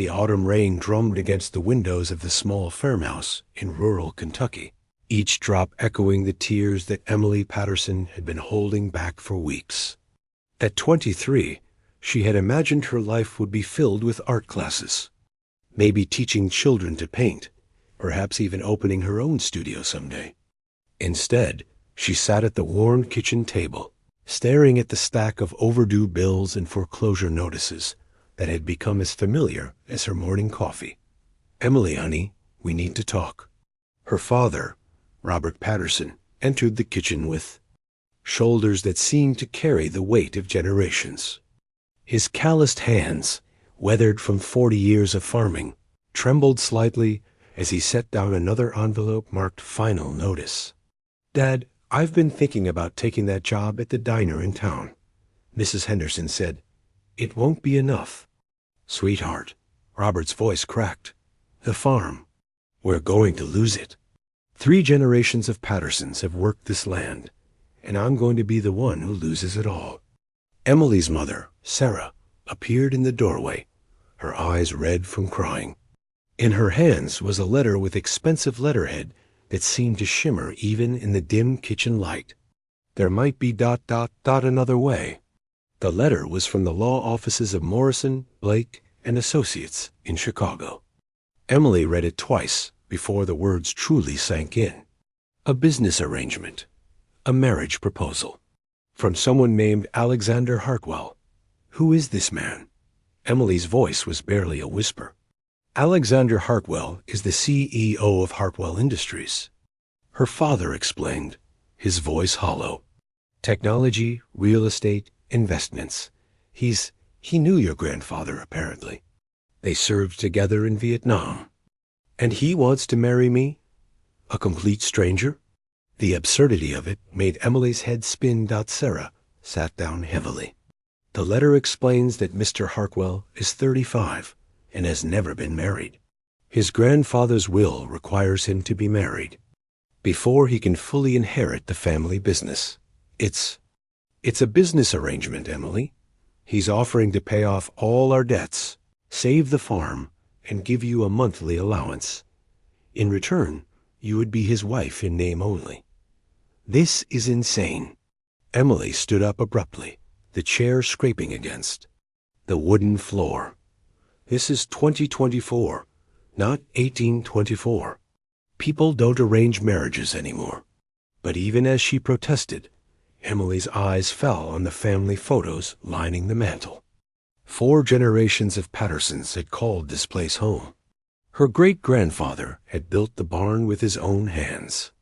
The autumn rain drummed against the windows of the small farmhouse in rural Kentucky, each drop echoing the tears that Emily Patterson had been holding back for weeks. At 23, she had imagined her life would be filled with art classes, maybe teaching children to paint, perhaps even opening her own studio someday. Instead, she sat at the worn kitchen table, staring at the stack of overdue bills and foreclosure notices that had become as familiar as her morning coffee. "Emily, honey, we need to talk." Her father, Robert Patterson, entered the kitchen with shoulders that seemed to carry the weight of generations. His calloused hands, weathered from 40 years of farming, trembled slightly as he set down another envelope marked "Final Notice." "Dad, I've been thinking about taking that job at the diner in town," Mrs. Henderson said. "It won't be enough." "Sweetheart," Robert's voice cracked. "The farm. We're going to lose it. 3 generations of Pattersons have worked this land, and I'm going to be the one who loses it all." Emily's mother, Sarah, appeared in the doorway, her eyes red from crying. In her hands was a letter with expensive letterhead that seemed to shimmer even in the dim kitchen light. There might be ... another way. The letter was from the law offices of Morrison, Blake, and Associates in Chicago. Emily read it twice before the words truly sank in. A business arrangement. A marriage proposal. From someone named Alexander Hartwell. Who is this man? Emily's voice was barely a whisper. Alexander Hartwell is the CEO of Hartwell Industries. Her father explained, his voice hollow. Technology, real estate, investments. He knew your grandfather, apparently. They served together in Vietnam. And he wants to marry me? A complete stranger? The absurdity of it made Emily's head spin. Sarah sat down heavily. The letter explains that Mr. Hartwell is 35 and has never been married. His grandfather's will requires him to be married before he can fully inherit the family business. It's a business arrangement, Emily. He's offering to pay off all our debts, save the farm, and give you a monthly allowance. In return, you would be his wife in name only. This is insane. Emily stood up abruptly, the chair scraping against the wooden floor. This is 2024, not 1824. People don't arrange marriages anymore. But even as she protested, Emily's eyes fell on the family photos lining the mantel. 4 generations of Pattersons had called this place home. Her great-grandfather had built the barn with his own hands.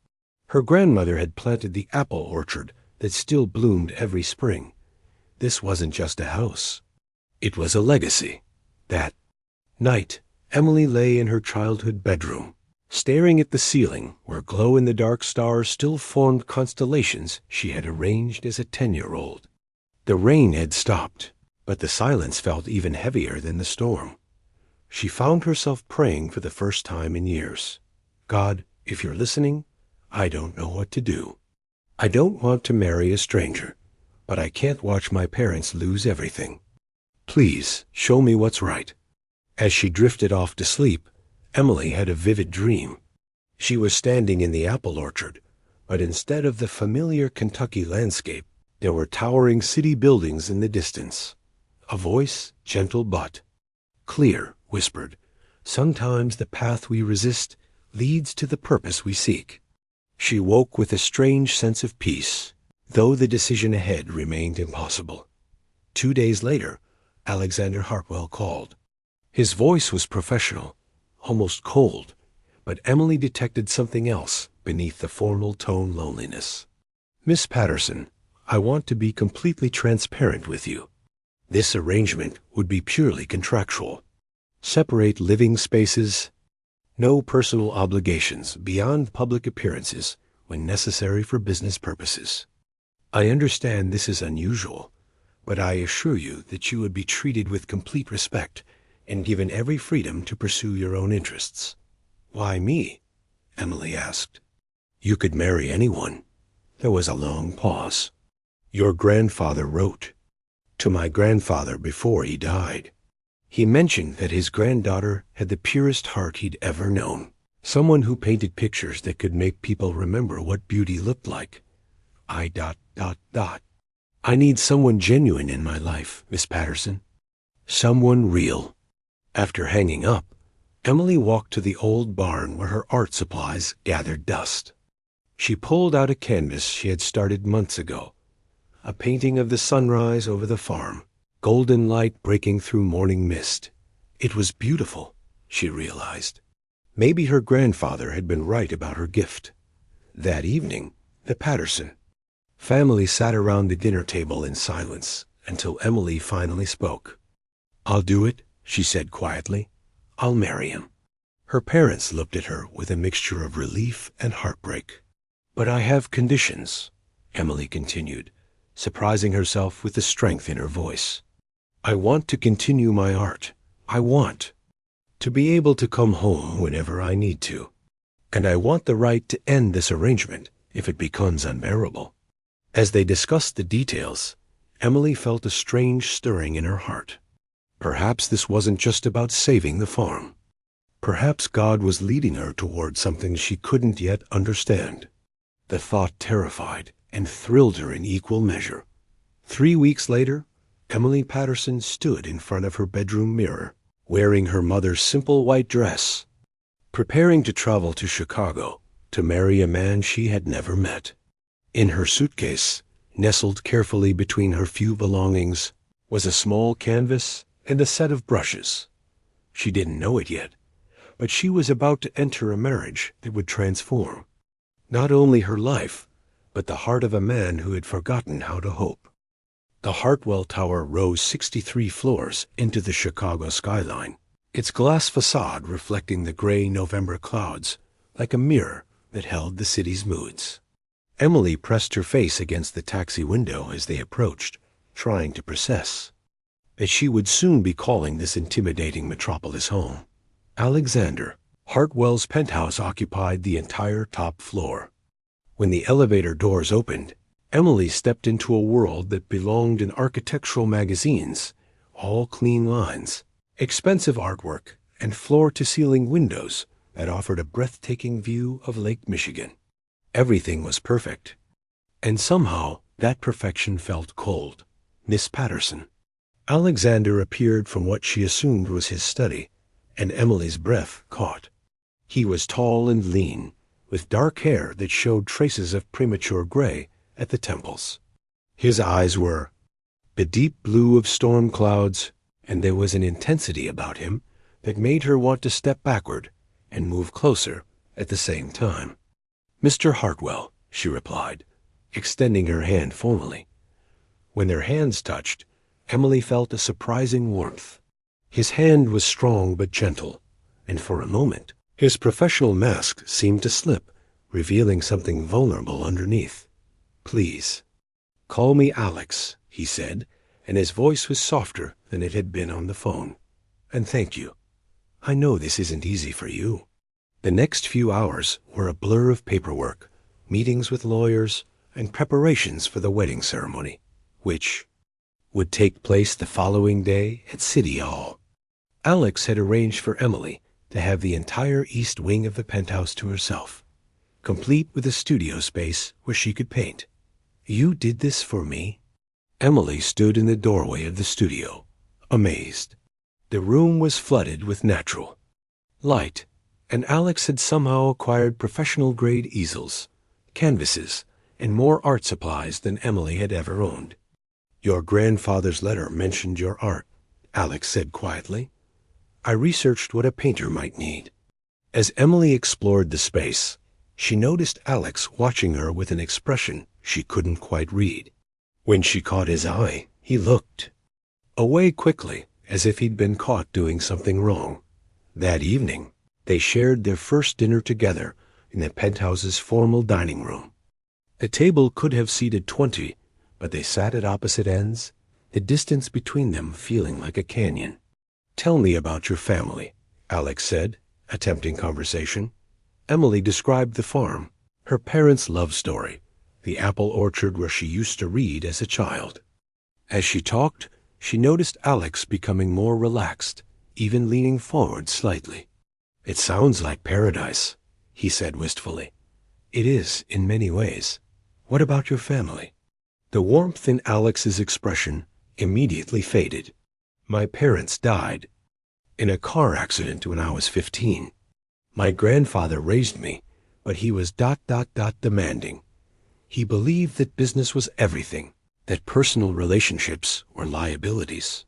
Her grandmother had planted the apple orchard that still bloomed every spring. This wasn't just a house. It was a legacy. That night, Emily lay in her childhood bedroom, staring at the ceiling where glow-in-the-dark stars still formed constellations she had arranged as a 10-year-old. The rain had stopped, but the silence felt even heavier than the storm. She found herself praying for the first time in years. God, if you're listening, I don't know what to do. I don't want to marry a stranger, but I can't watch my parents lose everything. Please show me what's right. As she drifted off to sleep, Emily had a vivid dream. She was standing in the apple orchard, but instead of the familiar Kentucky landscape, there were towering city buildings in the distance. A voice, gentle but clear, whispered, "Sometimes the path we resist leads to the purpose we seek." She woke with a strange sense of peace, though the decision ahead remained impossible. 2 days later, Alexander Hartwell called. His voice was professional, almost cold, but Emily detected something else beneath the formal tone loneliness. "Miss Patterson, I want to be completely transparent with you. This arrangement would be purely contractual. Separate living spaces, no personal obligations beyond public appearances when necessary for business purposes. I understand this is unusual, but I assure you that you would be treated with complete respect and given every freedom to pursue your own interests." "Why me?" Emily asked. "You could marry anyone." There was a long pause. "Your grandfather wrote to my grandfather before he died. He mentioned that his granddaughter had the purest heart he'd ever known. Someone who painted pictures that could make people remember what beauty looked like. I. I need someone genuine in my life, Miss Patterson. Someone real. After hanging up, Emily walked to the old barn where her art supplies gathered dust. She pulled out a canvas she had started months ago, a painting of the sunrise over the farm, golden light breaking through morning mist. It was beautiful, she realized. Maybe her grandfather had been right about her gift. That evening, the Patterson family sat around the dinner table in silence until Emily finally spoke. "I'll do it," she said quietly. "I'll marry him." Her parents looked at her with a mixture of relief and heartbreak. "But I have conditions," Emily continued, surprising herself with the strength in her voice. "I want to continue my art. I want to be able to come home whenever I need to. And I want the right to end this arrangement if it becomes unbearable." As they discussed the details, Emily felt a strange stirring in her heart. Perhaps this wasn't just about saving the farm. Perhaps God was leading her toward something she couldn't yet understand. The thought terrified and thrilled her in equal measure. 3 weeks later, Emily Patterson stood in front of her bedroom mirror, wearing her mother's simple white dress, preparing to travel to Chicago to marry a man she had never met. In her suitcase, nestled carefully between her few belongings, was a small canvas and a set of brushes. She didn't know it yet, but she was about to enter a marriage that would transform not only her life, but the heart of a man who had forgotten how to hope. The Hartwell Tower rose 63 floors into the Chicago skyline, its glass facade reflecting the gray November clouds like a mirror that held the city's moods. Emily pressed her face against the taxi window as they approached, trying to process that she would soon be calling this intimidating metropolis home. Alexander Hartwell's penthouse occupied the entire top floor. When the elevator doors opened, Emily stepped into a world that belonged in architectural magazines, all clean lines, expensive artwork, and floor-to-ceiling windows that offered a breathtaking view of Lake Michigan. Everything was perfect, and somehow that perfection felt cold. Miss Patterson. Alexander appeared from what she assumed was his study, and Emily's breath caught. He was tall and lean, with dark hair that showed traces of premature gray at the temples. His eyes were the deep blue of storm clouds, and there was an intensity about him that made her want to step backward and move closer at the same time. "Mr. Hartwell," she replied, extending her hand formally. When their hands touched, Emily felt a surprising warmth. His hand was strong but gentle, and for a moment, his professional mask seemed to slip, revealing something vulnerable underneath. "Please, call me Alex," he said, and his voice was softer than it had been on the phone. "And thank you. I know this isn't easy for you." The next few hours were a blur of paperwork, meetings with lawyers, and preparations for the wedding ceremony, which would take place the following day at City Hall. Alex had arranged for Emily to have the entire east wing of the penthouse to herself, complete with a studio space where she could paint. "You did this for me?" Emily stood in the doorway of the studio, amazed. The room was flooded with natural light, and Alex had somehow acquired professional-grade easels, canvases, and more art supplies than Emily had ever owned. "Your grandfather's letter mentioned your art," Alex said quietly. "I researched what a painter might need." As Emily explored the space, she noticed Alex watching her with an expression she couldn't quite read. When she caught his eye, he looked away quickly, as if he'd been caught doing something wrong. That evening, they shared their first dinner together in the penthouse's formal dining room. The table could have seated 20, but they sat at opposite ends, the distance between them feeling like a canyon. "Tell me about your family," Alex said, attempting conversation. Emily described the farm, her parents' love story, the apple orchard where she used to read as a child. As she talked, She noticed Alex becoming more relaxed, even leaning forward slightly. "It sounds like paradise," he said wistfully. "It is, in many ways. What about your family?" The warmth in Alex's expression immediately faded. "My parents died in a car accident when I was 15. My grandfather raised me, but he was demanding. He believed that business was everything, that personal relationships were liabilities.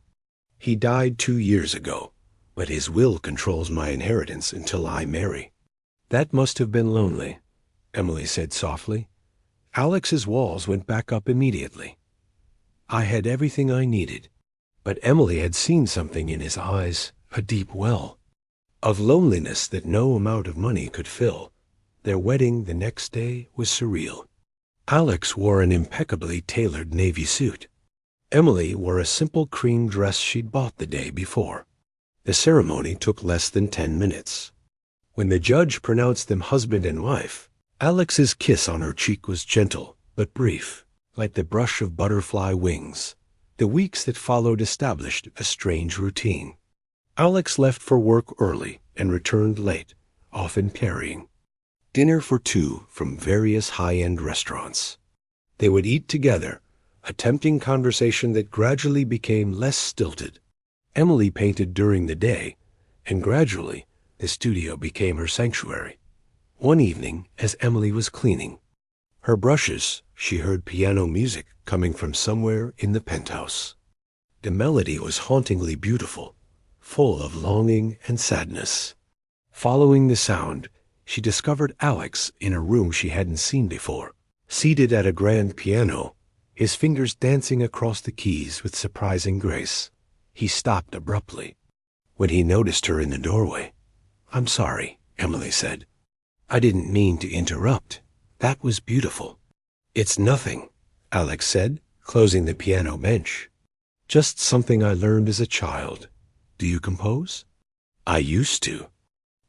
He died 2 years ago, but his will controls my inheritance until I marry." "That must have been lonely," Emily said softly. Alex's walls went back up immediately. "I had everything I needed." But Emily had seen something in his eyes, a deep well of loneliness that no amount of money could fill. Their wedding the next day was surreal. Alex wore an impeccably tailored navy suit. Emily wore a simple cream dress she'd bought the day before. The ceremony took less than 10 minutes. When the judge pronounced them husband and wife, Alex's kiss on her cheek was gentle but brief, like the brush of butterfly wings. The weeks that followed established a strange routine. Alex left for work early and returned late, often carrying dinner for two from various high-end restaurants. They would eat together, a tempting conversation that gradually became less stilted. Emily painted during the day, and gradually the studio became her sanctuary. One evening, as Emily was cleaning her brushes, she heard piano music coming from somewhere in the penthouse. The melody was hauntingly beautiful, full of longing and sadness. Following the sound, she discovered Alex in a room she hadn't seen before, seated at a grand piano, his fingers dancing across the keys with surprising grace. He stopped abruptly when he noticed her in the doorway. "I'm sorry," Emily said. "I didn't mean to interrupt. That was beautiful." "It's nothing," Alex said, closing the piano bench. "Just something I learned as a child. Do you compose?" "I used to."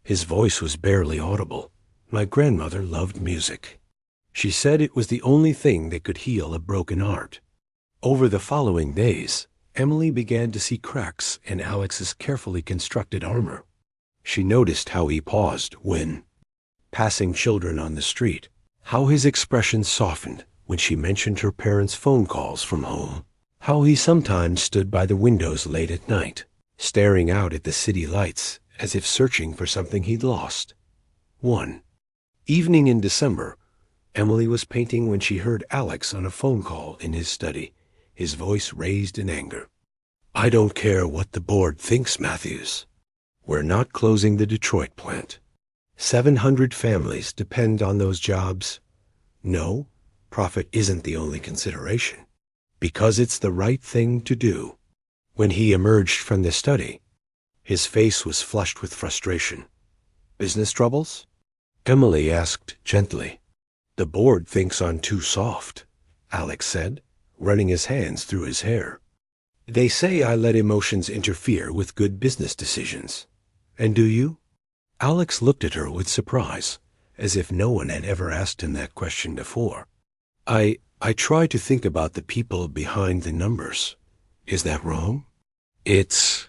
His voice was barely audible. "My grandmother loved music. She said it was the only thing that could heal a broken heart." Over the following days, Emily began to see cracks in Alex's carefully constructed armor. She noticed how he paused when passing children on the street, how his expression softened when she mentioned her parents' phone calls from home, how he sometimes stood by the windows late at night, staring out at the city lights as if searching for something he'd lost. One evening in December, Emily was painting when she heard Alex on a phone call in his study, his voice raised in anger. "I don't care what the board thinks, Matthews. We're not closing the Detroit plant. 700 families depend on those jobs. No, profit isn't the only consideration, because it's the right thing to do." When he emerged from the study, his face was flushed with frustration. "Business troubles?" Emily asked gently. "The board thinks I'm too soft," Alex said, running his hands through his hair. "They say I let emotions interfere with good business decisions. And do you?" Alex looked at her with surprise, as if no one had ever asked him that question before. I try to think about the people behind the numbers. Is that wrong?" "It's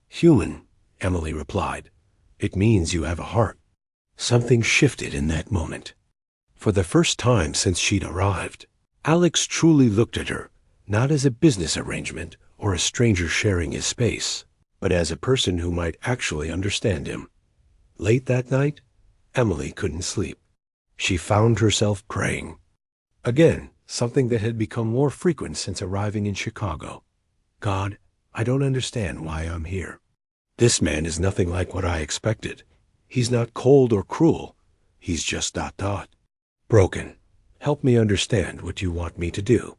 human," Emily replied. "It means you have a heart." Something shifted in that moment. For the first time since she'd arrived, Alex truly looked at her, not as a business arrangement or a stranger sharing his space, but as a person who might actually understand him. Late that night, Emily couldn't sleep. She found herself praying. Again, something that had become more frequent since arriving in Chicago. "God, I don't understand why I'm here. This man is nothing like what I expected. He's not cold or cruel. He's just broken. Help me understand what you want me to do."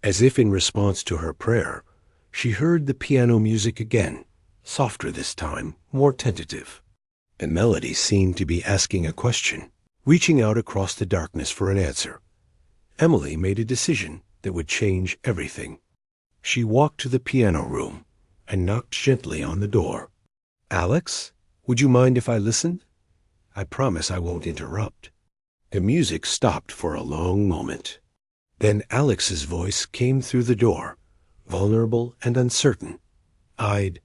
As if in response to her prayer, she heard the piano music again, softer this time, more tentative. The melody seemed to be asking a question, reaching out across the darkness for an answer. Emily made a decision that would change everything. She walked to the piano room and knocked gently on the door. "Alex, would you mind if I listened? I promise I won't interrupt." The music stopped for a long moment. Then Alex's voice came through the door, vulnerable and uncertain. I'd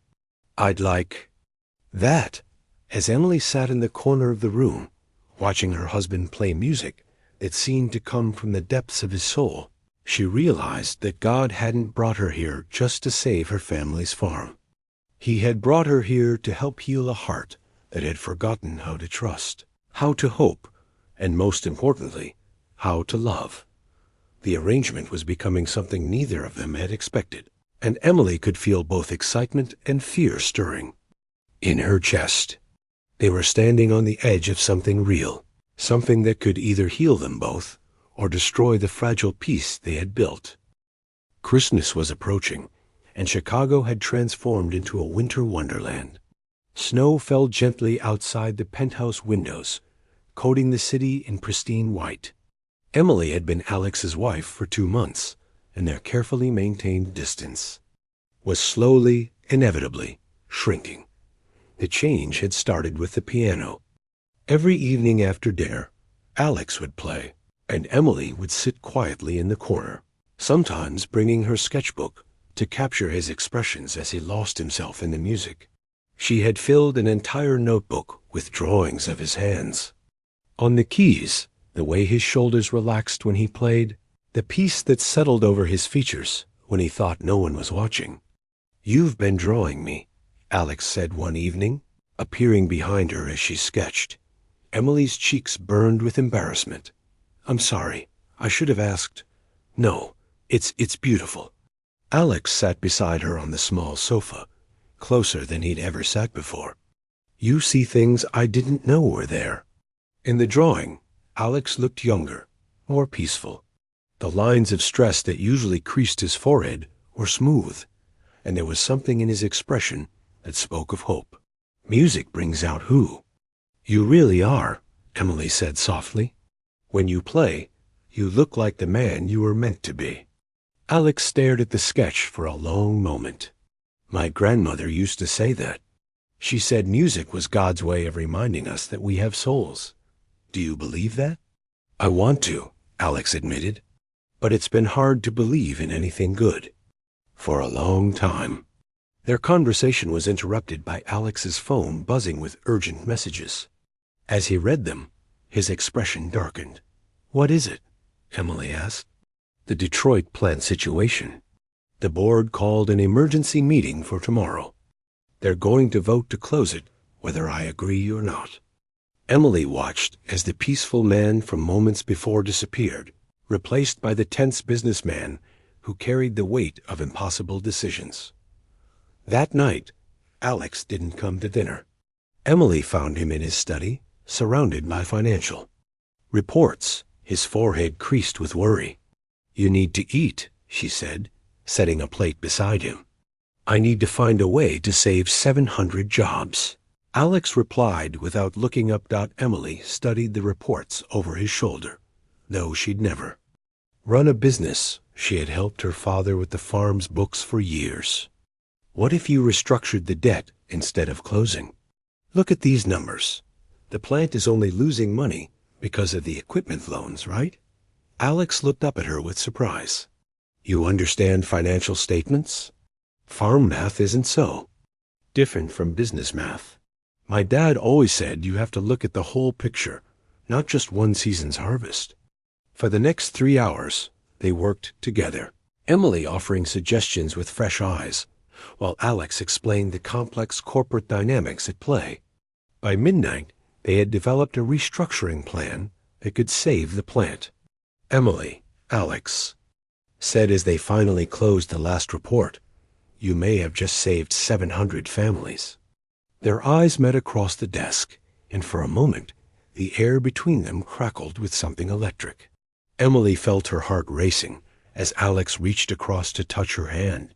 like that. As Emily sat in the corner of the room, watching her husband play music that seemed to come from the depths of his soul, she realized that God hadn't brought her here just to save her family's farm. He had brought her here to help heal a heart that had forgotten how to trust, how to hope, and most importantly, how to love. The arrangement was becoming something neither of them had expected, and Emily could feel both excitement and fear stirring in her chest. They were standing on the edge of something real, something that could either heal them both or destroy the fragile peace they had built. Christmas was approaching, and Chicago had transformed into a winter wonderland. Snow fell gently outside the penthouse windows, coating the city in pristine white. Emily had been Alex's wife for 2 months, and their carefully maintained distance was slowly, inevitably, shrinking. The change had started with the piano. Every evening after dinner, Alex would play, and Emily would sit quietly in the corner, sometimes bringing her sketchbook to capture his expressions as he lost himself in the music. She had filled an entire notebook with drawings of his hands. On the keys, the way his shoulders relaxed when he played, the peace that settled over his features when he thought no one was watching. "You've been drawing me," Alex said one evening, appearing behind her as she sketched. Emily's cheeks burned with embarrassment. "I'm sorry. I should have asked." "No, it's beautiful." Alex sat beside her on the small sofa, closer than he'd ever sat before. "You see things I didn't know were there." In the drawing, Alex looked younger, more peaceful. The lines of stress that usually creased his forehead were smooth, and there was something in his expression that spoke of hope. "Music brings out who you really are," Emily said softly. "When you play, you look like the man you were meant to be." Alex stared at the sketch for a long moment. "My grandmother used to say that. She said music was God's way of reminding us that we have souls. Do you believe that?" "I want to," Alex admitted, "but it's been hard to believe in anything good for a long time." Their conversation was interrupted by Alex's phone buzzing with urgent messages. As he read them, his expression darkened. "What is it?" Emily asked. "The Detroit plant situation. The board called an emergency meeting for tomorrow. They're going to vote to close it, whether I agree or not." Emily watched as the peaceful man from moments before disappeared, replaced by the tense businessman who carried the weight of impossible decisions. That night, Alex didn't come to dinner. Emily found him in his study, surrounded by financial reports, his forehead creased with worry. "You need to eat," she said, setting a plate beside him. "I need to find a way to save 700 jobs." Alex replied without looking up. Emily studied the reports over his shoulder, though she'd never run a business. She had helped her father with the farm's books for years. "What if you restructured the debt instead of closing? Look at these numbers. The plant is only losing money because of the equipment loans, right?" Alex looked up at her with surprise. "You understand financial statements? Farm math isn't so different from business math. My dad always said you have to look at the whole picture, not just one season's harvest." For the next 3 hours, they worked together, Emily offering suggestions with fresh eyes, while Alex explained the complex corporate dynamics at play. By midnight, they had developed a restructuring plan that could save the plant. "Emily," Alex said as they finally closed the last report, "you may have just saved 700 families." Their eyes met across the desk, and for a moment, the air between them crackled with something electric. Emily felt her heart racing as Alex reached across to touch her hand.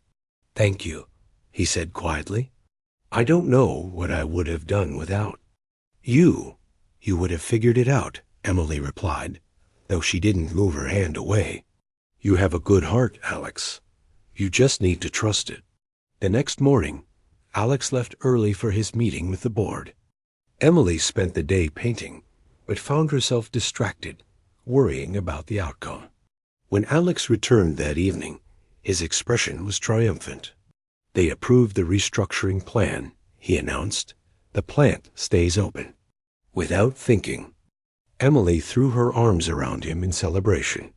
"Thank you," he said quietly. "I don't know what I would have done without you." "You would have figured it out," Emily replied, though she didn't move her hand away. "You have a good heart, Alex. You just need to trust it." The next morning, Alex left early for his meeting with the board. Emily spent the day painting, but found herself distracted, worrying about the outcome. When Alex returned that evening, His expression was triumphant. "They approved the restructuring plan," he announced. "The plant stays open." Without thinking, Emily threw her arms around him in celebration.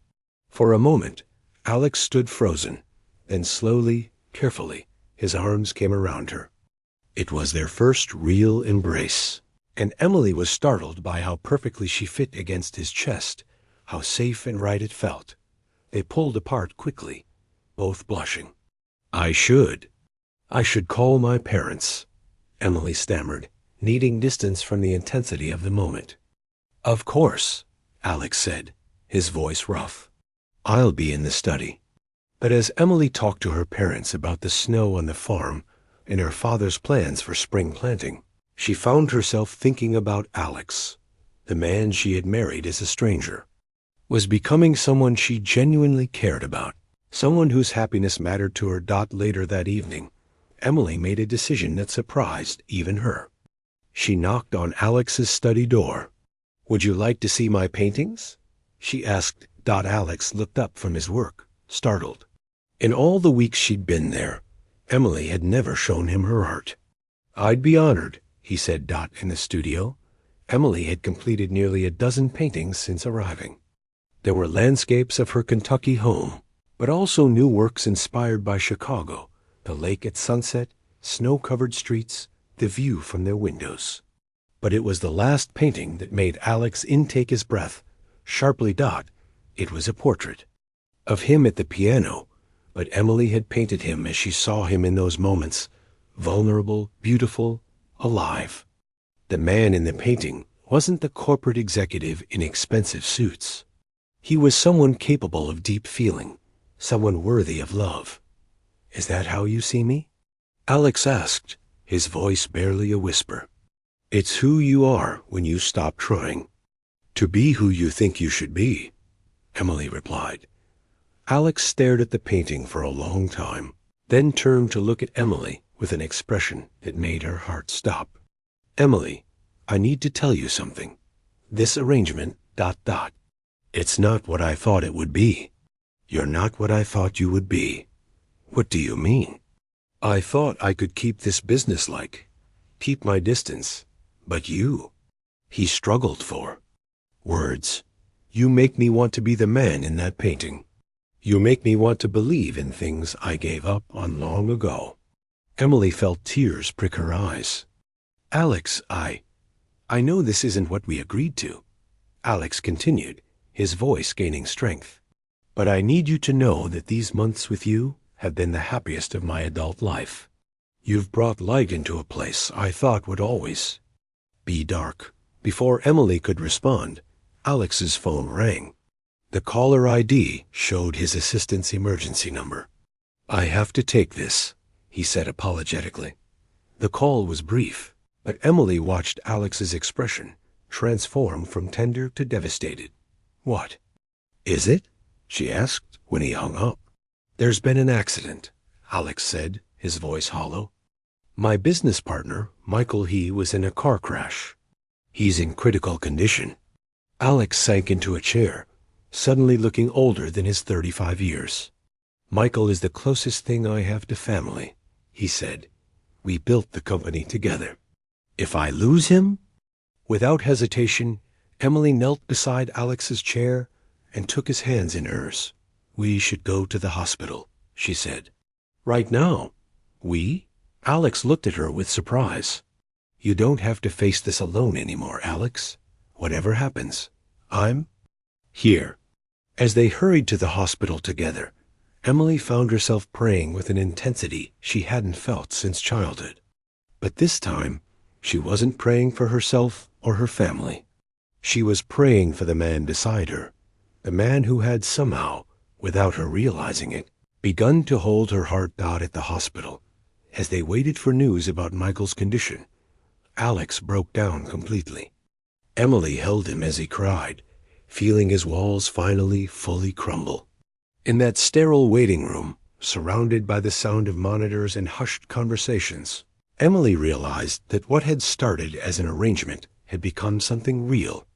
For a moment, Alex stood frozen. Then slowly, carefully, his arms came around her. It was their first real embrace, and Emily was startled by how perfectly she fit against his chest, how safe and right it felt. They pulled apart quickly, both blushing. I should call my parents," Emily stammered, needing distance from the intensity of the moment. "Of course," Alex said, his voice rough. "I'll be in the study." But as Emily talked to her parents about the snow on the farm and her father's plans for spring planting, she found herself thinking about Alex. The man she had married as a stranger was becoming someone she genuinely cared about, someone whose happiness mattered to her. Later that evening, Emily made a decision that surprised even her. She knocked on Alex's study door. "Would you like to see my paintings?" she asked. Alex looked up from his work, startled. In all the weeks she'd been there, Emily had never shown him her art. "I'd be honored," he said. In the studio, Emily had completed nearly a dozen paintings since arriving. There were landscapes of her Kentucky home, but also new works inspired by Chicago, the lake at sunset, snow-covered streets, the view from their windows. But it was the last painting that made Alex intake his breath. Sharply. It was a portrait of him at the piano, but Emily had painted him as she saw him in those moments, vulnerable, beautiful, alive. The man in the painting wasn't the corporate executive in expensive suits. He was someone capable of deep feeling, someone worthy of love. "Is that how you see me?" Alex asked, his voice barely a whisper. "It's who you are when you stop trying to be who you think you should be," Emily replied. Alex stared at the painting for a long time, then turned to look at Emily with an expression that made her heart stop. "Emily, I need to tell you something. This arrangement, it's not what I thought it would be. You're not what I thought you would be." "What do you mean?" "I thought I could keep this businesslike, keep my distance, but you," he struggled for words, "you make me want to be the man in that painting. You make me want to believe in things I gave up on long ago." Emily felt tears prick her eyes. "Alex, I know this isn't what we agreed to," Alex continued, his voice gaining strength. "But I need you to know that these months with you have been the happiest of my adult life. You've brought light into a place I thought would always be dark." Before Emily could respond, Alex's phone rang. The caller ID showed his assistant's emergency number. "I have to take this," he said apologetically. The call was brief, but Emily watched Alex's expression transform from tender to devastated. "What is it?" she asked when he hung up. "There's been an accident," Alex said, his voice hollow. "My business partner, Michael He, was in a car crash. He's in critical condition." Alex sank into a chair, suddenly looking older than his 35 years. "Michael is the closest thing I have to family," he said. "We built the company together. If I lose him?" Without hesitation, Emily knelt beside Alex's chair and took his hands in hers. "We should go to the hospital," she said. "Right now?" "We?" Alex looked at her with surprise. "You don't have to face this alone anymore, Alex. Whatever happens, I'm here." As they hurried to the hospital together, Emily found herself praying with an intensity she hadn't felt since childhood. But this time, she wasn't praying for herself or her family. She was praying for the man beside her, the man who had somehow, without her realizing it, begun to hold her heart. At the hospital, as they waited for news about Michael's condition, Alex broke down completely. Emily held him as he cried, feeling his walls finally fully crumble. In that sterile waiting room, surrounded by the sound of monitors and hushed conversations, Emily realized that what had started as an arrangement had become something real,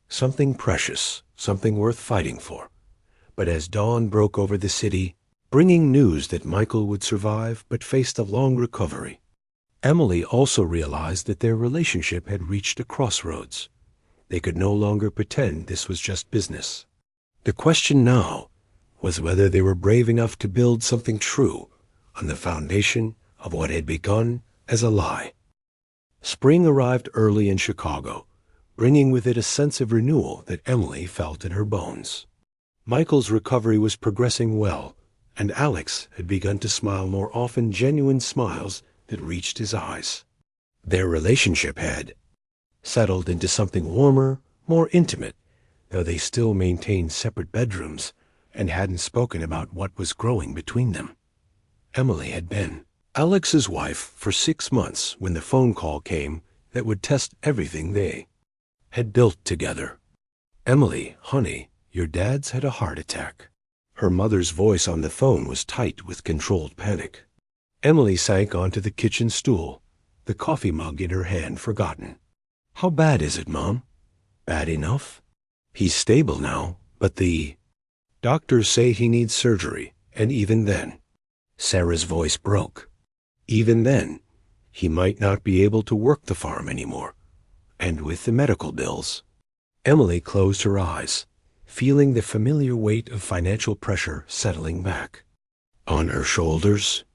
something precious, something worth fighting for. But as dawn broke over the city, bringing news that Michael would survive but faced a long recovery. Emily also realized that their relationship had reached a crossroads. They could no longer pretend this was just business. The question now was whether they were brave enough to build something true on the foundation of what had begun as a lie. Spring arrived early in Chicago, bringing with it a sense of renewal that Emily felt in her bones. Michael's recovery was progressing well, and Alex had begun to smile more often, genuine smiles that reached his eyes. Their relationship had settled into something warmer, more intimate, though they still maintained separate bedrooms and hadn't spoken about what was growing between them. Emily had been Alex's wife for 6 months when the phone call came that would test everything they had built together. "Emily, honey, your dad's had a heart attack." Her mother's voice on the phone was tight with controlled panic. Emily sank onto the kitchen stool, the coffee mug in her hand forgotten. "How bad is it, Mom?" "Bad enough. He's stable now, but the doctors say he needs surgery, and even then," Sarah's voice broke, "even then, he might not be able to work the farm anymore. And with the medical bills." Emily closed her eyes, feeling the familiar weight of financial pressure settling back on her shoulders.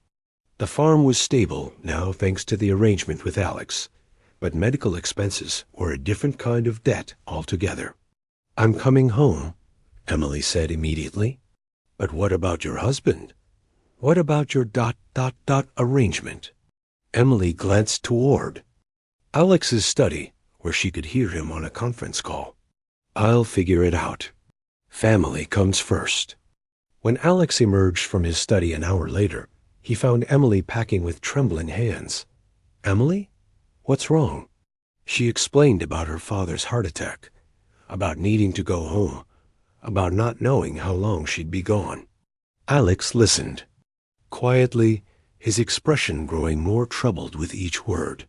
The farm was stable now thanks to the arrangement with Alex, but medical expenses were a different kind of debt altogether. "I'm coming home," Emily said immediately. "But what about your husband? What about your ... arrangement?" Emily glanced toward Alex's study, where she could hear him on a conference call. "I'll figure it out. Family comes first." When Alex emerged from his study an hour later, he found Emily packing with trembling hands. "Emily? What's wrong?" She explained about her father's heart attack, about needing to go home, about not knowing how long she'd be gone. Alex listened, quietly, his expression growing more troubled with each word.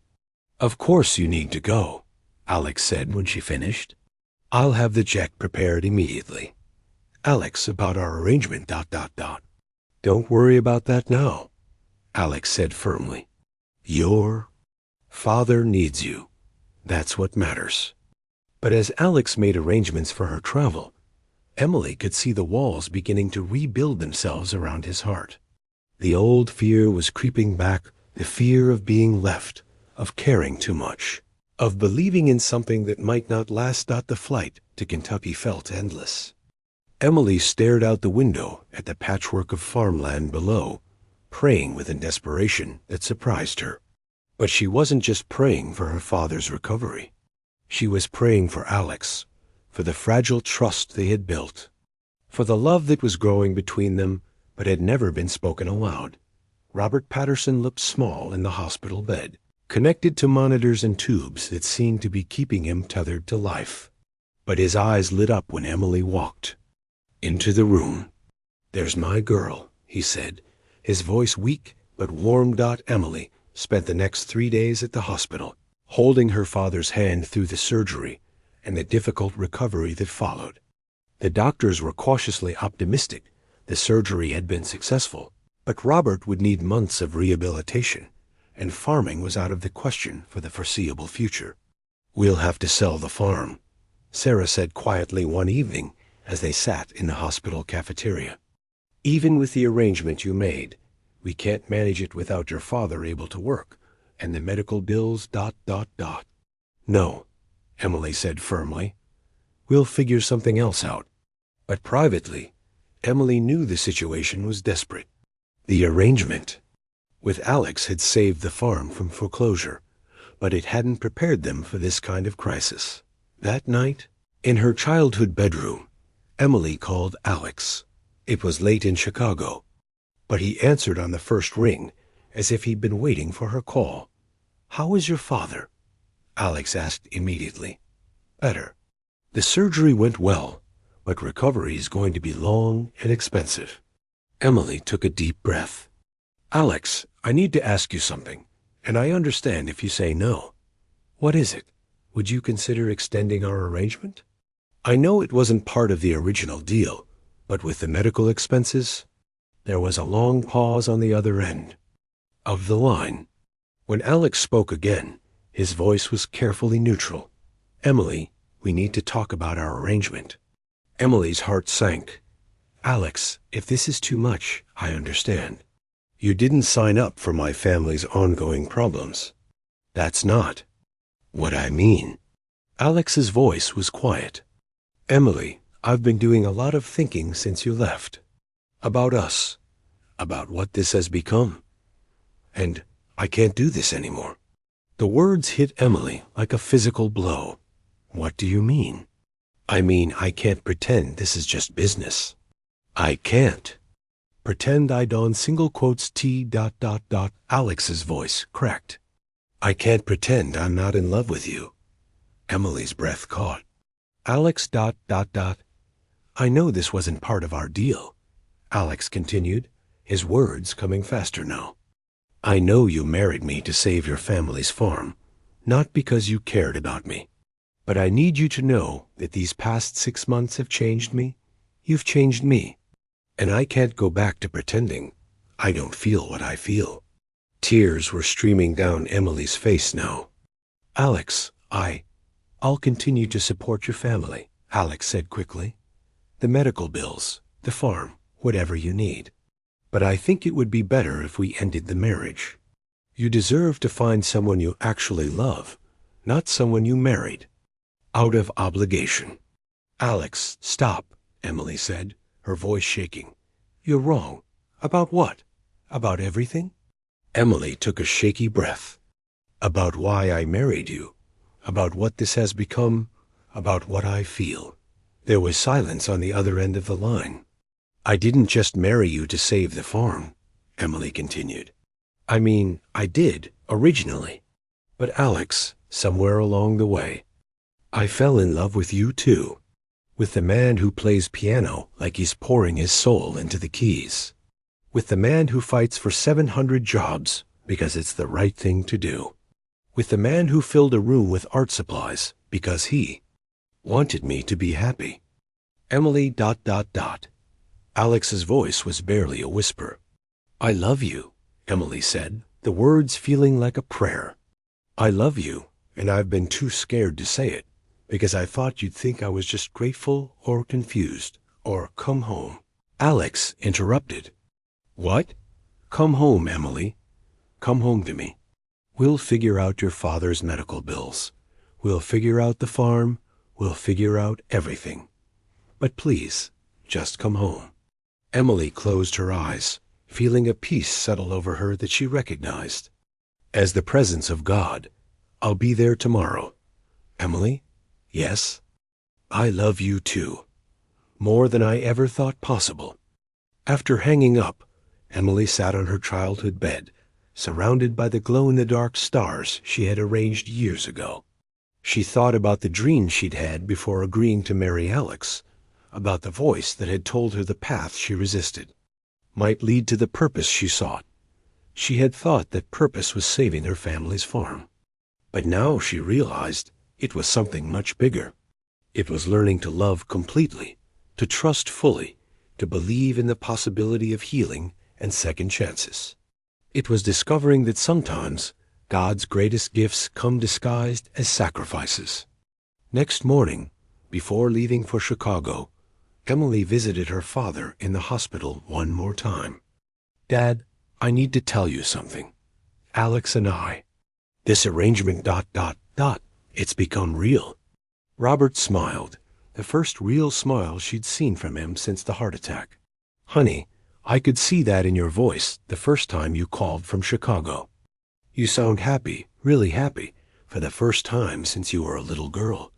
"Of course you need to go," Alex said when she finished. "I'll have the check prepared immediately." "Alex, about our arrangement, ... "Don't worry about that now," Alex said firmly. "Your father needs you. That's what matters." But as Alex made arrangements for her travel, Emily could see the walls beginning to rebuild themselves around his heart. The old fear was creeping back, the fear of being left, of caring too much, of believing in something that might not last. The flight to Kentucky felt endless. Emily stared out the window at the patchwork of farmland below, praying with a desperation that surprised her. But she wasn't just praying for her father's recovery. She was praying for Alex, for the fragile trust they had built, for the love that was growing between them but had never been spoken aloud. Robert Patterson looked small in the hospital bed, connected to monitors and tubes that seemed to be keeping him tethered to life. But his eyes lit up when Emily walked into the room. "There's my girl," he said, his voice weak but warm. Emily spent the next 3 days at the hospital, holding her father's hand through the surgery and the difficult recovery that followed. The doctors were cautiously optimistic the surgery had been successful, but Robert would need months of rehabilitation, and farming was out of the question for the foreseeable future. "We'll have to sell the farm," Sarah said quietly one evening as they sat in the hospital cafeteria. "Even with the arrangement you made, we can't manage it without your father able to work, and the medical bills ... "No," Emily said firmly. "We'll figure something else out." But privately, Emily knew the situation was desperate. The arrangement with Alex had saved the farm from foreclosure, but it hadn't prepared them for this kind of crisis. That night, in her childhood bedroom, Emily called Alex. It was late in Chicago, but he answered on the first ring as if he'd been waiting for her call. "How is your father?" Alex asked immediately. "Better. The surgery went well, but recovery is going to be long and expensive." Emily took a deep breath. "Alex, I need to ask you something, and I understand if you say no." "What is it? Would you consider extending our arrangement?" "I know it wasn't part of the original deal, but with the medical expenses..." There was a long pause on the other end of the line. When Alex spoke again, his voice was carefully neutral. "Emily, we need to talk about our arrangement." Emily's heart sank. "Alex, if this is too much, I understand. You didn't sign up for my family's ongoing problems." "That's not what I mean." Alex's voice was quiet. "Emily, I've been doing a lot of thinking since you left. About us. About what this has become. And I can't do this anymore." The words hit Emily like a physical blow. "What do you mean?" "I mean, I can't pretend this is just business. I can't pretend I don single quotes T ... Alex's voice cracked. "I can't pretend I'm not in love with you." Emily's breath caught. "Alex ... I know this wasn't part of our deal," Alex continued, his words coming faster now. "I know you married me to save your family's farm, not because you cared about me. But I need you to know that these past 6 months have changed me. You've changed me. And I can't go back to pretending I don't feel what I feel." Tears were streaming down Emily's face now. "Alex, I'll continue to support your family," Alex said quickly. "The medical bills, the farm, whatever you need. But I think it would be better if we ended the marriage. You deserve to find someone you actually love, not someone you married out of obligation." "Alex, stop," Emily said, her voice shaking. "You're wrong. About what? About everything?" Emily took a shaky breath. "About why I married you, about what this has become, about what I feel." There was silence on the other end of the line. "I didn't just marry you to save the farm," Emily continued. "I mean, I did, originally. But Alex, somewhere along the way, I fell in love with you too. With the man who plays piano like he's pouring his soul into the keys. With the man who fights for 700 jobs because it's the right thing to do. With the man who filled a room with art supplies because he wanted me to be happy." Emily ... Alex's voice was barely a whisper. "I love you," Emily said, the words feeling like a prayer. "I love you, and I've been too scared to say it, because I thought you'd think I was just grateful or confused, or come home." Alex interrupted. "What?" "Come home, Emily. Come home to me. We'll figure out your father's medical bills. We'll figure out the farm. We'll figure out everything. But please, just come home." Emily closed her eyes, feeling a peace settle over her that she recognized. "As the presence of God, I'll be there tomorrow. Emily? Yes? I love you too. More than I ever thought possible." After hanging up, Emily sat on her childhood bed, surrounded by the glow-in-the-dark stars she had arranged years ago. She thought about the dreams she'd had before agreeing to marry Alex, about the voice that had told her the path she resisted might lead to the purpose she sought. She had thought that purpose was saving her family's farm. But now she realized it was something much bigger. It was learning to love completely, to trust fully, to believe in the possibility of healing and second chances. It was discovering that sometimes God's greatest gifts come disguised as sacrifices. Next morning, before leaving for Chicago, Emily visited her father in the hospital one more time. "Dad, I need to tell you something. Alex and I. This arrangement ... It's become real." Robert smiled, the first real smile she'd seen from him since the heart attack. "Honey, I could see that in your voice the first time you called from Chicago. You sound happy, really happy, for the first time since you were a little girl.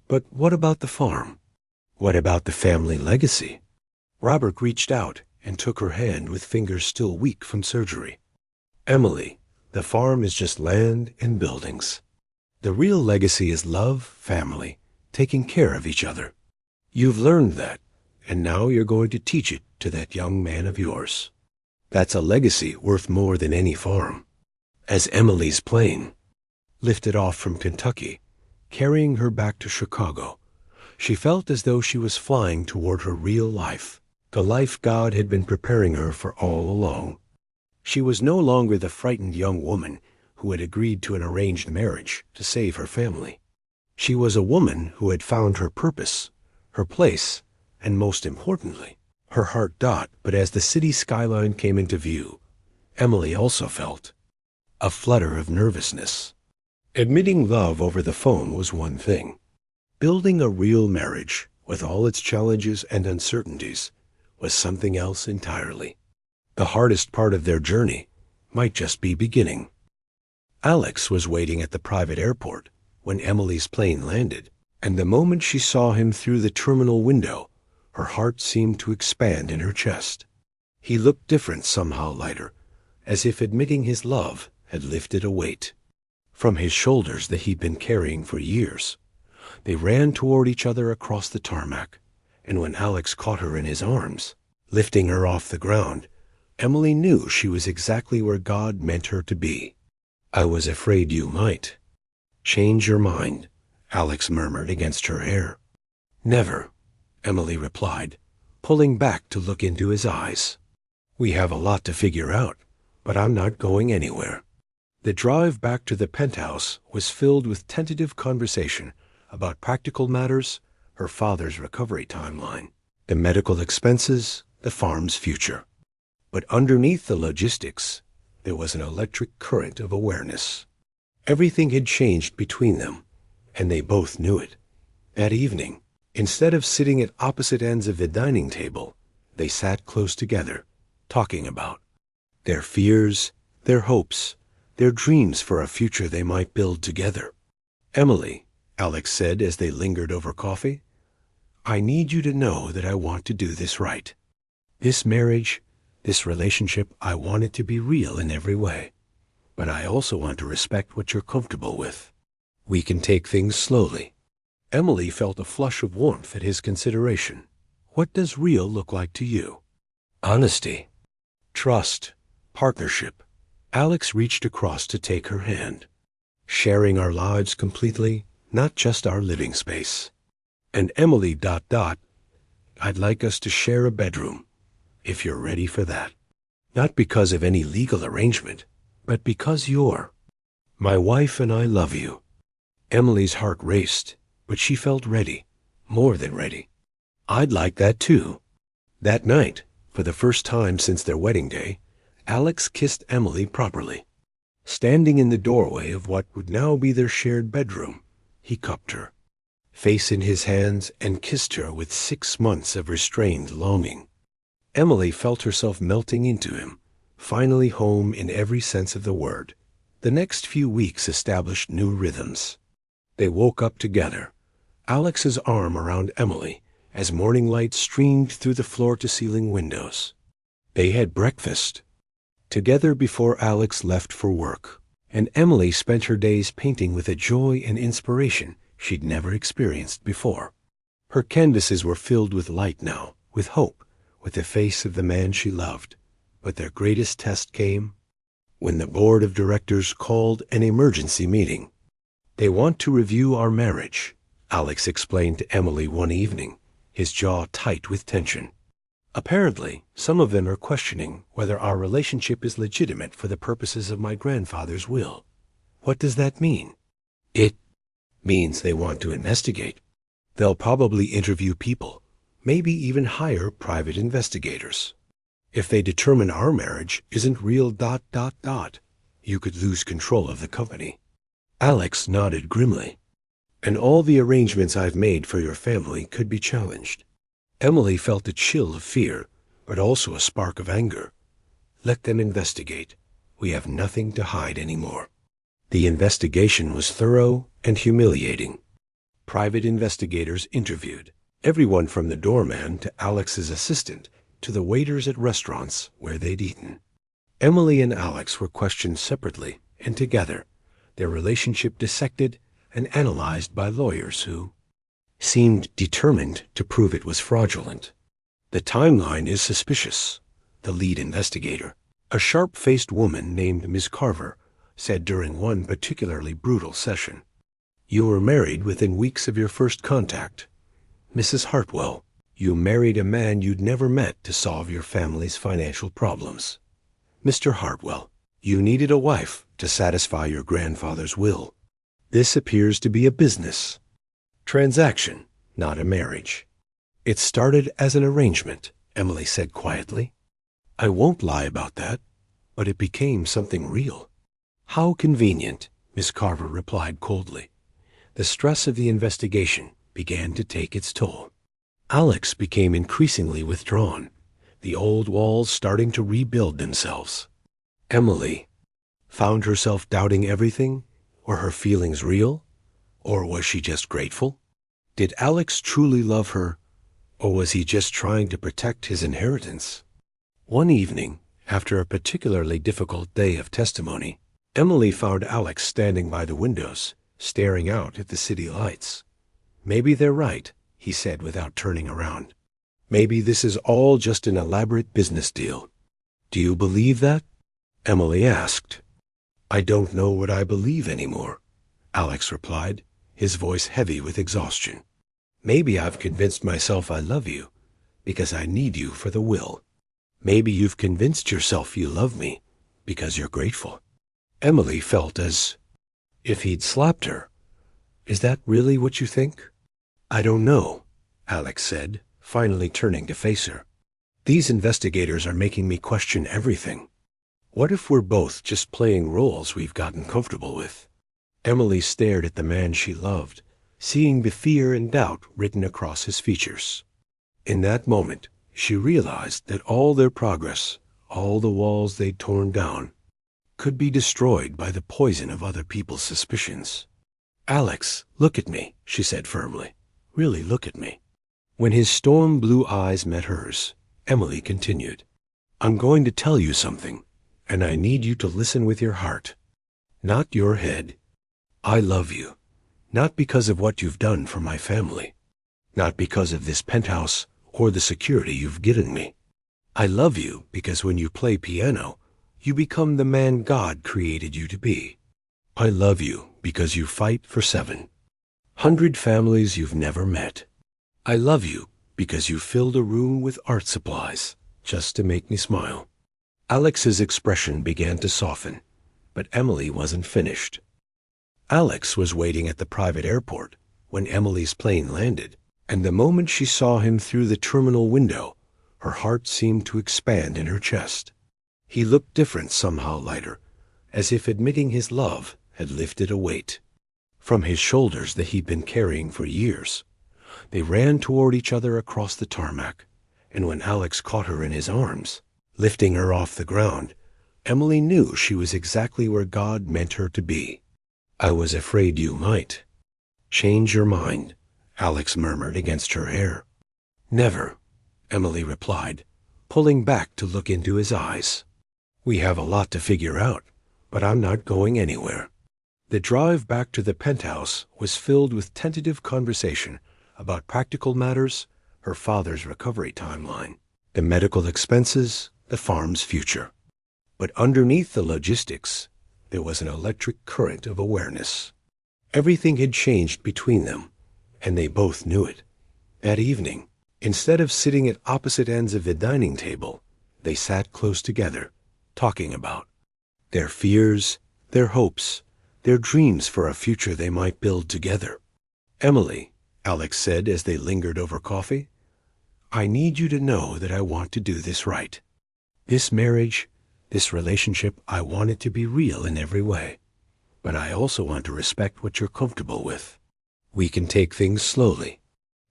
But what about the farm? What about the family legacy?" Robert reached out and took her hand with fingers still weak from surgery. "Emily, the farm is just land and buildings. The real legacy is love, family, taking care of each other. You've learned that, and now you're going to teach it to that young man of yours. That's a legacy worth more than any farm." As Emily's plane lifted off from Kentucky, carrying her back to Chicago, she felt as though she was flying toward her real life, the life God had been preparing her for all along. She was no longer the frightened young woman who had agreed to an arranged marriage to save her family. She was a woman who had found her purpose, her place, and most importantly, her heart. But as the city skyline came into view, Emily also felt a flutter of nervousness. Admitting love over the phone was one thing. Building a real marriage, with all its challenges and uncertainties, was something else entirely. The hardest part of their journey might just be beginning. Alex was waiting at the private airport when Emily's plane landed, and the moment she saw him through the terminal window, her heart seemed to expand in her chest. He looked different, somehow lighter, as if admitting his love had lifted a weight from his shoulders that he'd been carrying for years. They ran toward each other across the tarmac, and when Alex caught her in his arms, lifting her off the ground, Emily knew she was exactly where God meant her to be. "I was afraid you might change your mind," Alex murmured against her hair. "Never," Emily replied, pulling back to look into his eyes. "We have a lot to figure out, but I'm not going anywhere." The drive back to the penthouse was filled with tentative conversation about practical matters, her father's recovery timeline, the medical expenses, the farm's future. But underneath the logistics, there was an electric current of awareness. Everything had changed between them, and they both knew it. That evening, instead of sitting at opposite ends of the dining table, they sat close together, talking about their fears, their hopes, their dreams for a future they might build together. "Emily," Alex said as they lingered over coffee, "I need you to know that I want to do this right. This marriage, this relationship, I want it to be real in every way. But I also want to respect what you're comfortable with. We can take things slowly." Emily felt a flush of warmth at his consideration. "What does real look like to you?" "Honesty, trust, partnership." Alex reached across to take her hand. "Sharing our lives completely, not just our living space." And Emily ... "I'd like us to share a bedroom, if you're ready for that. Not because of any legal arrangement, but because you're my wife and I love you." Emily's heart raced, but she felt ready, more than ready. "I'd like that too." That night, for the first time since their wedding day, Alex kissed Emily properly. Standing in the doorway of what would now be their shared bedroom, he cupped her, face in his hands, and kissed her with 6 months of restrained longing. Emily felt herself melting into him, finally home in every sense of the word. The next few weeks established new rhythms. They woke up together, Alex's arm around Emily, as morning light streamed through the floor-to-ceiling windows. They had breakfast together before Alex left for work, and Emily spent her days painting with a joy and inspiration she'd never experienced before. Her canvases were filled with light now, with hope, with the face of the man she loved. But their greatest test came when the board of directors called an emergency meeting. "They want to review our marriage," Alex explained to Emily one evening, his jaw tight with tension. "Apparently, some of them are questioning whether our relationship is legitimate for the purposes of my grandfather's will." "What does that mean?" "It means they want to investigate. They'll probably interview people, maybe even hire private investigators. If they determine our marriage isn't real ... you could lose control of the company." Alex nodded grimly. "And all the arrangements I've made for your family could be challenged." Emily felt a chill of fear, but also a spark of anger. "Let them investigate. We have nothing to hide anymore." The investigation was thorough and humiliating. Private investigators interviewed everyone from the doorman to Alex's assistant to the waiters at restaurants where they'd eaten. Emily and Alex were questioned separately and together, their relationship dissected and analyzed by lawyers who seemed determined to prove it was fraudulent. "The timeline is suspicious," the lead investigator, a sharp-faced woman named Ms. Carver, said during one particularly brutal session. "You were married within weeks of your first contact. Mrs. Hartwell, You married a man you'd never met to solve your family's financial problems. Mr. Hartwell, you needed a wife to satisfy your grandfather's will. This appears to be a business transaction, not a marriage. It started as an arrangement, Emily said quietly. I won't lie about that, but it became something real. How convenient, Miss Carver replied coldly. The stress of the investigation began to take its toll. Alex became increasingly withdrawn, the old walls starting to rebuild themselves. Emily found herself doubting everything. Were her feelings real? Or was she just grateful? Did Alex truly love her, or was he just trying to protect his inheritance? One evening, after a particularly difficult day of testimony, Emily found Alex standing by the windows, staring out at the city lights. Maybe they're right, he said without turning around. Maybe this is all just an elaborate business deal. Do you believe that? Emily asked. I don't know what I believe anymore, Alex replied, his voice heavy with exhaustion. Maybe I've convinced myself I love you because I need you for the will. Maybe you've convinced yourself you love me because you're grateful. Emily felt as if he'd slapped her. Is that really what you think? I don't know, Alex said, finally turning to face her. These investigators are making me question everything. What if we're both just playing roles we've gotten comfortable with? Emily stared at the man she loved, seeing the fear and doubt written across his features. In that moment, she realized that all their progress, all the walls they'd torn down, could be destroyed by the poison of other people's suspicions. Alex, look at me, she said firmly. Really look at me. When his storm blue eyes met hers, Emily continued, I'm going to tell you something, and I need you to listen with your heart, not your head. I love you, not because of what you've done for my family, not because of this penthouse or the security you've given me. I love you because when you play piano, you become the man God created you to be. I love you because you fight for 700 families you've never met. I love you because you filled a room with art supplies just to make me smile. Alex's expression began to soften, but Emily wasn't finished. Alex was waiting at the private airport when Emily's plane landed, and the moment she saw him through the terminal window, her heart seemed to expand in her chest. He looked different, somehow lighter, as if admitting his love had lifted a weight from his shoulders that he'd been carrying for years. They ran toward each other across the tarmac, and when Alex caught her in his arms, lifting her off the ground, Emily knew she was exactly where God meant her to be. I was afraid you might change your mind, Alex murmured against her hair. Never, Emily replied, pulling back to look into his eyes. We have a lot to figure out, but I'm not going anywhere. The drive back to the penthouse was filled with tentative conversation about practical matters, her father's recovery timeline, the medical expenses, the farm's future. But underneath the logistics, there was an electric current of awareness. Everything had changed between them, and they both knew it. That evening, instead of sitting at opposite ends of the dining table, they sat close together, talking about their fears, their hopes, their dreams for a future they might build together. Emily, Alex said as they lingered over coffee, I need you to know that I want to do this right. This marriage, this relationship, I want it to be real in every way. But I also want to respect what you're comfortable with. We can take things slowly.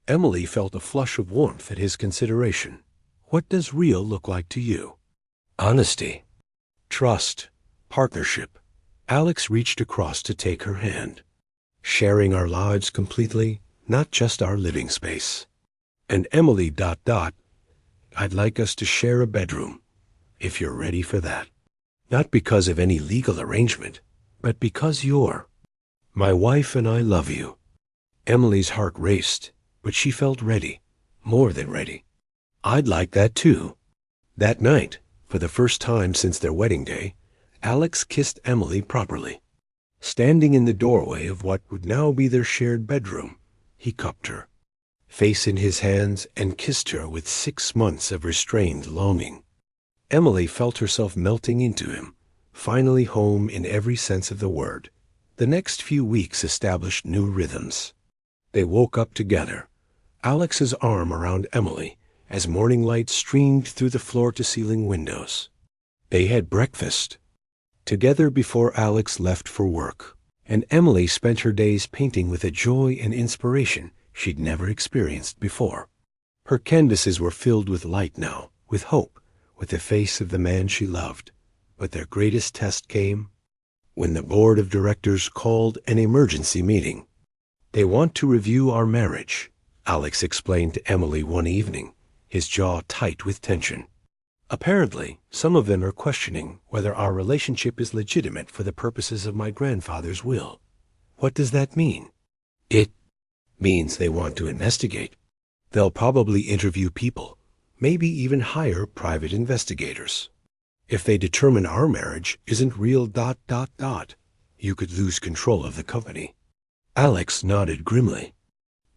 Emily felt a flush of warmth at his consideration. What does real look like to you? Honesty, trust, partnership. Alex reached across to take her hand. Sharing our lives completely, not just our living space. And Emily ... I'd like us to share a bedroom, if you're ready for that. Not because of any legal arrangement, but because you're my wife and I love you. Emily's heart raced, but she felt ready, more than ready. I'd like that too. That night, for the first time since their wedding day, Alex kissed Emily properly. Standing in the doorway of what would now be their shared bedroom, he cupped her. face in his hands, and kissed her with 6 months of restrained longing. Emily felt herself melting into him, finally home in every sense of the word. The next few weeks established new rhythms. They woke up together, Alex's arm around Emily, as morning light streamed through the floor-to-ceiling windows. They had breakfast together before Alex left for work, and Emily spent her days painting with a joy and inspiration she'd never experienced before. Her canvases were filled with light now, with hope, with the face of the man she loved. But their greatest test came when the board of directors called an emergency meeting. "They want to review our marriage," Alex explained to Emily one evening, his jaw tight with tension. "Apparently, some of them are questioning whether our relationship is legitimate for the purposes of my grandfather's will." "What does that mean?" "It means they want to investigate. They'll probably interview people, maybe even hire private investigators. If they determine our marriage isn't real ... you could lose control of the company." Alex nodded grimly.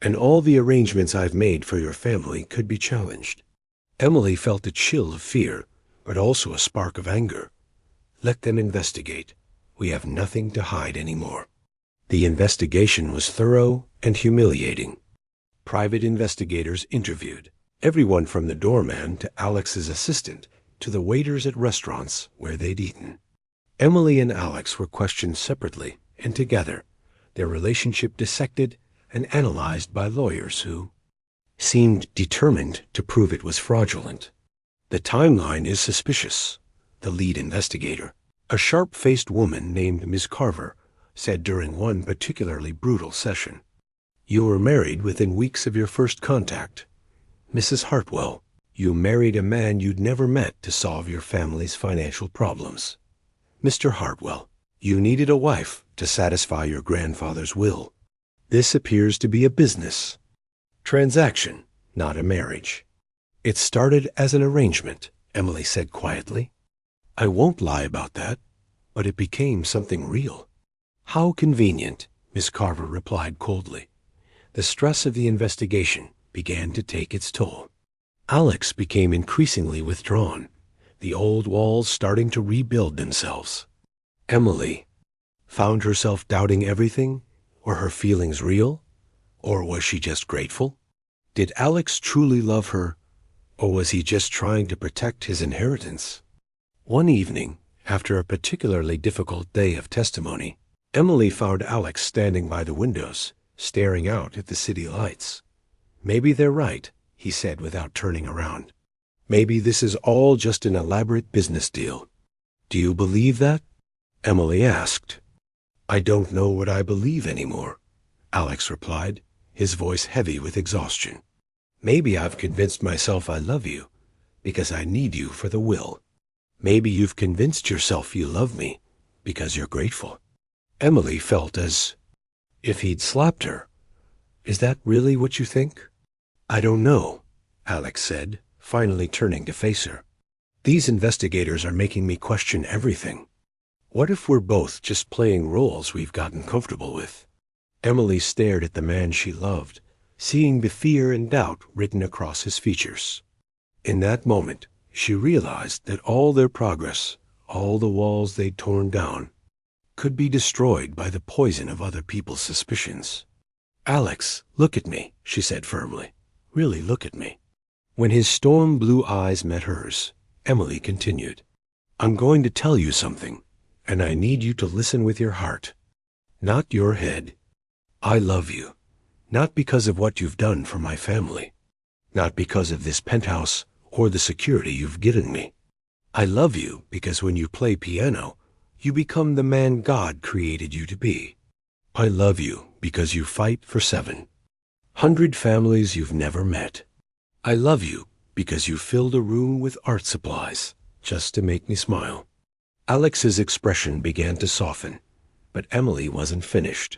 "And all the arrangements I've made for your family could be challenged." Emily felt a chill of fear, but also a spark of anger. "Let them investigate. We have nothing to hide anymore." The investigation was thorough and humiliating. Private investigators interviewed everyone from the doorman to Alex's assistant to the waiters at restaurants where they'd eaten. Emily and Alex were questioned separately and together, their relationship dissected and analyzed by lawyers who seemed determined to prove it was fraudulent. "The timeline is suspicious," the lead investigator, a sharp-faced woman named Ms. Carver, said during one particularly brutal session. "You were married within weeks of your first contact. Mrs. Hartwell, you married a man you'd never met to solve your family's financial problems. Mr. Hartwell, you needed a wife to satisfy your grandfather's will. This appears to be a business transaction, not a marriage." "It started as an arrangement," Emily said quietly. "I won't lie about that, but it became something real." "How convenient," Miss Carver replied coldly. The stress of the investigation began to take its toll. Alex became increasingly withdrawn, the old walls starting to rebuild themselves. Emily found herself doubting everything. Were her feelings real? Or was she just grateful? Did Alex truly love her, or was he just trying to protect his inheritance? One evening, after a particularly difficult day of testimony, Emily found Alex standing by the windows, staring out at the city lights. "Maybe they're right," he said without turning around. "Maybe this is all just an elaborate business deal." "Do you believe that?" Emily asked. "I don't know what I believe anymore," Alex replied, his voice heavy with exhaustion. "Maybe I've convinced myself I love you because I need you for the will. Maybe you've convinced yourself you love me because you're grateful." Emily felt as if he'd slapped her. "Is that really what you think?" "I don't know," Alex said, finally turning to face her. "These investigators are making me question everything. What if we're both just playing roles we've gotten comfortable with?" Emily stared at the man she loved, seeing the fear and doubt written across his features. In that moment, she realized that all their progress, all the walls they'd torn down, could be destroyed by the poison of other people's suspicions. "Alex, look at me," she said firmly. "Really look at me." When his storm blue eyes met hers, Emily continued, "I'm going to tell you something, and I need you to listen with your heart, not your head. I love you, not because of what you've done for my family, not because of this penthouse or the security you've given me. I love you because when you play piano, you become the man God created you to be. I love you because you fight for 700 families you've never met. I love you because you filled a room with art supplies just to make me smile." Alex's expression began to soften, but Emily wasn't finished.